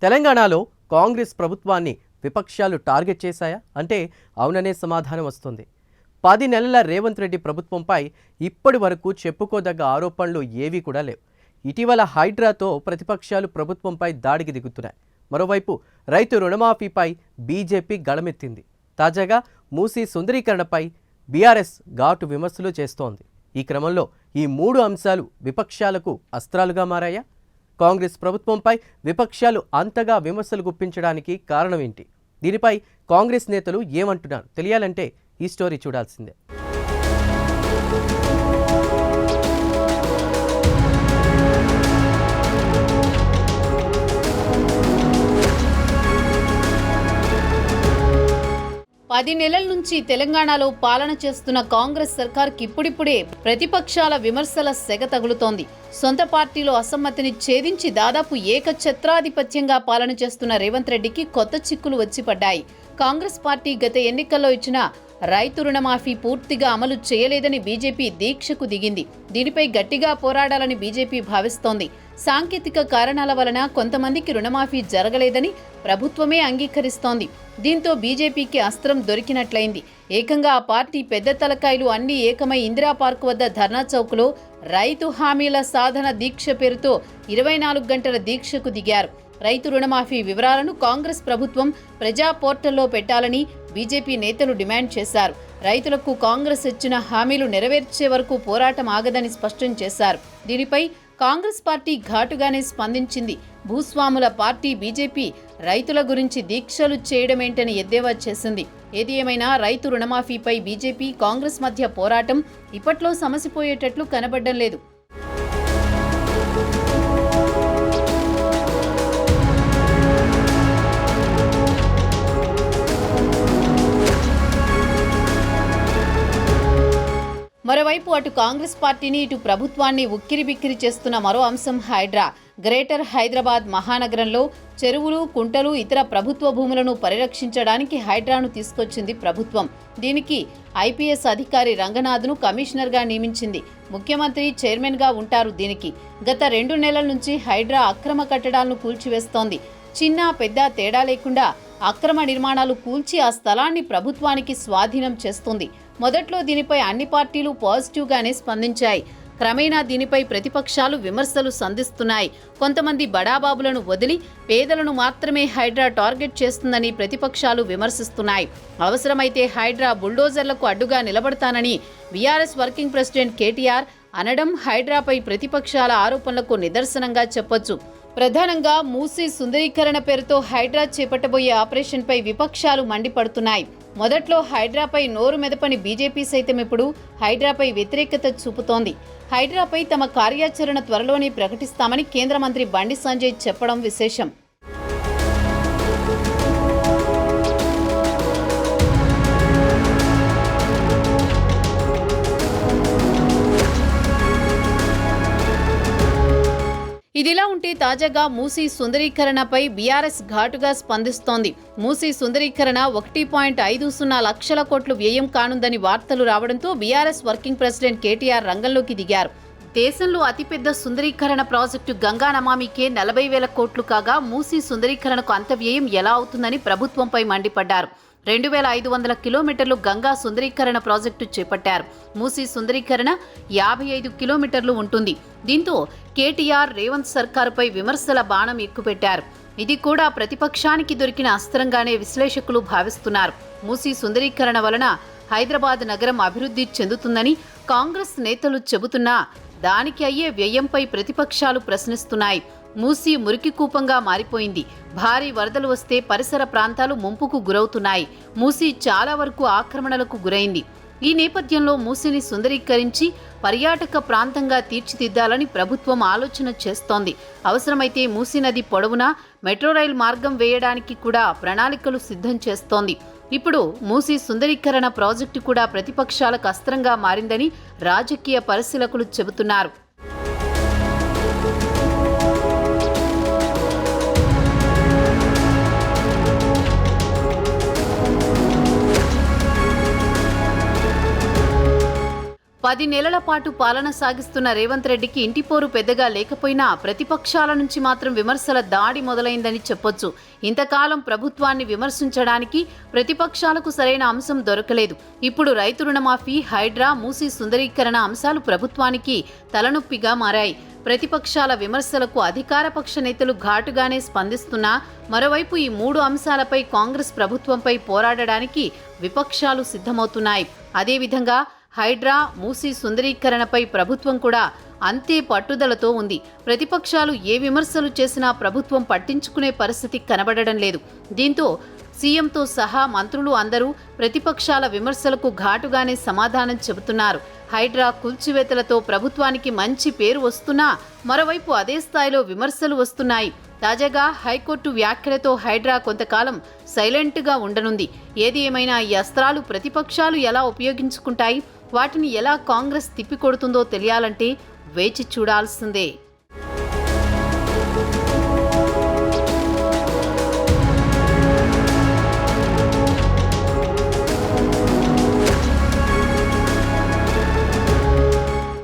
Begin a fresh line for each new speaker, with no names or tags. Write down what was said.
తెలంగాణలో కాంగ్రెస్ ప్రభుత్వాన్ని విపక్షాలు టార్గెట్ చేశాయా అంటే అవుననే సమాధానం వస్తుంది. 10 నెలల రేవంత్ రెడ్డి ప్రభుత్వంపై ఇప్పటి వరకు చెప్పుకోదగ్గ ఆరోపణలు ఏవీ కూడా లేవు. ఇటీవల హైడ్రాతో ప్రతిపక్షాలు ప్రభుత్వంపై దాడికి దిగుతున్నాయి. మరోవైపు రైతు రుణమాఫీపై బీజేపీ గళమెత్తింది. తాజాగా మూసీ సుందరీకరణపై బీఆర్ఎస్ ఘాటు విమర్శలు చేస్తోంది. ఈ క్రమంలో ఈ 3 అంశాలు విపక్షాలకు అస్త్రాలుగా మారాయా? కాంగ్రెస్ ప్రభుత్వంపై విపక్షాలు అంతగా విమర్శలు గుప్పించడానికి కారణం ఏంటి? దీనిపై కాంగ్రెస్ నేతలు ఏమంటున్నారు తెలియాలంటే ఈ స్టోరీ చూడాల్సిందే.
పది నెలల నుంచి తెలంగాణలో పాలన చేస్తున్న కాంగ్రెస్ సర్కార్కి ఇప్పుడిప్పుడే ప్రతిపక్షాల విమర్శల సెగ తగులుతోంది. సొంత పార్టీలో అసమ్మతిని ఛేదించి దాదాపు ఏకఛత్రాధిపత్యంగా పాలన చేస్తున్న రేవంత్ రెడ్డికి కొత్త చిక్కులు వచ్చి పడ్డాయి. కాంగ్రెస్ పార్టీ గత ఎన్నికల్లో ఇచ్చిన రైతు రుణమాఫీ పూర్తిగా అమలు చేయలేదని బీజేపీ దీక్షకు దిగింది. దీనిపై గట్టిగా పోరాడాలని బీజేపీ భావిస్తోంది. సాంకేతిక కారణాల వలన కొంతమందికి రుణమాఫీ జరగలేదని ప్రభుత్వమే అంగీకరిస్తోంది. దీంతో బీజేపీకి అస్త్రం దొరికినట్లయింది. ఏకంగా ఆ పార్టీ పెద్ద తలకాయలు అన్ని ఏకమై ఇందిరా పార్క్ వద్ద ధర్నా చౌక్లో రైతు హామీల సాధన దీక్ష పేరుతో 24 గంటల దీక్షకు దిగారు. రైతు రుణమాఫీ వివరాలను కాంగ్రెస్ ప్రభుత్వం ప్రజా పోర్టల్లో పెట్టాలని బీజేపీ నేతలు డిమాండ్ చేశారు. రైతులకు కాంగ్రెస్ ఇచ్చిన హామీలు నెరవేర్చే వరకు పోరాటం ఆగదని స్పష్టం చేశారు. దీనిపై కాంగ్రెస్ పార్టీ ఘాటుగానే స్పందించింది. భూస్వాముల పార్టీ బీజేపీ రైతుల గురించి దీక్షలు చేయడమేంటని ఎద్దేవా చేసింది. ఏది ఏమైనా రైతు రుణమాఫీపై బీజేపీ కాంగ్రెస్ మధ్య పోరాటం ఇప్పట్లో సమసిపోయేటట్లు కనబడ్డం లేదు. మరోవైపు అటు కాంగ్రెస్ పార్టీని ఇటు ప్రభుత్వాన్ని ఉక్కిరిబిక్కిరి చేస్తున్న మరో అంశం హైడ్రా. గ్రేటర్ హైదరాబాద్ మహానగరంలో చెరువులు, కుంటలు, ఇతర ప్రభుత్వ భూములను పరిరక్షించడానికి హైడ్రాను తీసుకొచ్చింది ప్రభుత్వం. దీనికి ఐపీఎస్ అధికారి రంగనాథ్ను కమిషనర్గా నియమించింది. ముఖ్యమంత్రి చైర్మన్గా ఉంటారు. దీనికి గత 2 నెలల నుంచి హైడ్రా అక్రమ కట్టడాలను కూల్చివేస్తోంది. చిన్న పెద్ద తేడా లేకుండా అక్రమ నిర్మాణాలు కూల్చి ఆ స్థలాన్ని ప్రభుత్వానికి స్వాధీనం చేస్తుంది. మొదట్లో దీనిపై అన్ని పార్టీలు పాజిటివ్గానే స్పందించాయి. క్రమేణా దీనిపై ప్రతిపక్షాలు విమర్శలు సంధిస్తున్నాయి. కొంతమంది బడాబాబులను వదిలి పేదలను మాత్రమే హైడ్రా టార్గెట్ చేస్తుందని ప్రతిపక్షాలు విమర్శిస్తున్నాయి. అవసరమైతే హైడ్రా బుల్డోజర్లకు అడ్డుగా నిలబడతానని బీఆర్ఎస్ వర్కింగ్ ప్రెసిడెంట్ కేటీఆర్ అనడం హైడ్రాపై ప్రతిపక్షాల ఆరోపణలకు నిదర్శనంగా చెప్పొచ్చు. ప్రధానంగా మూసీ సుందరీకరణ పేరుతో హైడ్రా చేపట్టబోయే ఆపరేషన్పై విపక్షాలు మండిపడుతున్నాయి. మొదట్లో హైడ్రాపై నోరు మెదపని బీజేపీ సైతం ఇప్పుడు హైడ్రాపై వ్యతిరేకత చూపుతోంది. హైడ్రాపై తమ కార్యాచరణ త్వరలోనే ప్రకటిస్తామని కేంద్ర మంత్రి బండి సంజయ్ చెప్పడం విశేషం. ఇదిలా ఉంటే తాజాగా మూసీ సుందరీకరణపై బీఆర్ఎస్ ఘాటుగా స్పందిస్తోంది. మూసీ సుందరీకరణ 1.50 లక్షల కోట్లు వ్యయం కానుందని వార్తలు రావడంతో బీఆర్ఎస్ వర్కింగ్ ప్రెసిడెంట్ కేటీఆర్ రంగంలోకి దిగారు. దేశంలో అతిపెద్ద సుందరీకరణ ప్రాజెక్టు గంగా నమామికే 40,000 కోట్లు కాగా మూసీ సుందరీకరణకు అంత వ్యయం ఎలా అవుతుందని ప్రభుత్వంపై మండిపడ్డారు. 2,500 కిలోమీటర్లు గంగా సుందరీకరణ ప్రాజెక్టు చేపట్టారు. మూసీ సుందరీకరణ 55 కిలోమీటర్లు ఉంటుంది. దీంతో కేటీఆర్ రేవంత్ సర్కారుపై విమర్శల బాణం ఎక్కుపెట్టారు. ఇది కూడా ప్రతిపక్షానికి దొరికిన అస్త్రంగానే విశ్లేషకులు భావిస్తున్నారు. మూసీ సుందరీకరణ వలన హైదరాబాద్ నగరం అభివృద్ధి చెందుతుందని కాంగ్రెస్ నేతలు చెబుతున్నా దానికి అయ్యే వ్యయంపై ప్రతిపక్షాలు ప్రశ్నిస్తున్నాయి. మూసీ మురికి కూపంగా మారిపోయింది. భారీ వరదలు వస్తే పరిసర ప్రాంతాలు ముంపుకు గురవుతున్నాయి. మూసీ చాలా వరకు ఆక్రమణలకు గురైంది. ఈ నేపథ్యంలో మూసీని సుందరీకరించి పర్యాటక ప్రాంతంగా తీర్చిదిద్దాలని ప్రభుత్వం ఆలోచన చేస్తోంది. అవసరమైతే మూసీ నది పొడవునా మెట్రో రైలు మార్గం వేయడానికి కూడా ప్రణాళికలు సిద్ధం చేస్తోంది. ఇప్పుడు మూసీ సుందరీకరణ ప్రాజెక్టు కూడా ప్రతిపక్షాలకు అస్త్రంగా మారిందని రాజకీయ పరిశీలకులు చెబుతున్నారు. 10 నెలల పాటు పాలన సాగిస్తున్న రేవంత్ రెడ్డికి ఇంటిపోరు పెద్దగా లేకపోయినా ప్రతిపక్షాల నుంచి మాత్రం విమర్శల దాడి మొదలైందని చెప్పొచ్చు. ఇంతకాలం ప్రభుత్వాన్ని విమర్శించడానికి ప్రతిపక్షాలకు సరైన అంశం దొరకలేదు. ఇప్పుడు రైతు రుణమాఫీ, హైడ్రా, మూసీ సుందరీకరణ అంశాలు ప్రభుత్వానికి తలనొప్పిగా మారాయి. ప్రతిపక్షాల విమర్శలకు అధికార పక్ష నేతలు ఘాటుగానే స్పందిస్తున్నా మరోవైపు ఈ 3 అంశాలపై కాంగ్రెస్ ప్రభుత్వంపై పోరాడడానికి విపక్షాలు సిద్ధమవుతున్నాయి. అదేవిధంగా హైడ్రా, మూసీ సుందరీకరణపై ప్రభుత్వం కూడా అంతే పట్టుదలతో ఉంది. ప్రతిపక్షాలు ఏ విమర్శలు చేసినా ప్రభుత్వం పట్టించుకునే పరిస్థితి కనబడడం లేదు. దీంతో సీఎంతో సహా మంత్రులు అందరూ ప్రతిపక్షాల విమర్శలకు ఘాటుగానే సమాధానం చెబుతున్నారు. హైడ్రా కూల్చివేతలతో ప్రభుత్వానికి మంచి పేరు వస్తున్నా మరోవైపు అదే స్థాయిలో విమర్శలు వస్తున్నాయి. తాజాగా హైకోర్టు వ్యాఖ్యలతో హైడ్రా కొంతకాలం సైలెంట్గా ఉండనుంది. ఏది ఏమైనా ఈ అస్త్రాలు ప్రతిపక్షాలు ఎలా ఉపయోగించుకుంటాయి, వాటిని ఎలా కాంగ్రెస్ తిప్పికొడుతుందో తెలియాలంటే వేచి చూడాల్సిందే.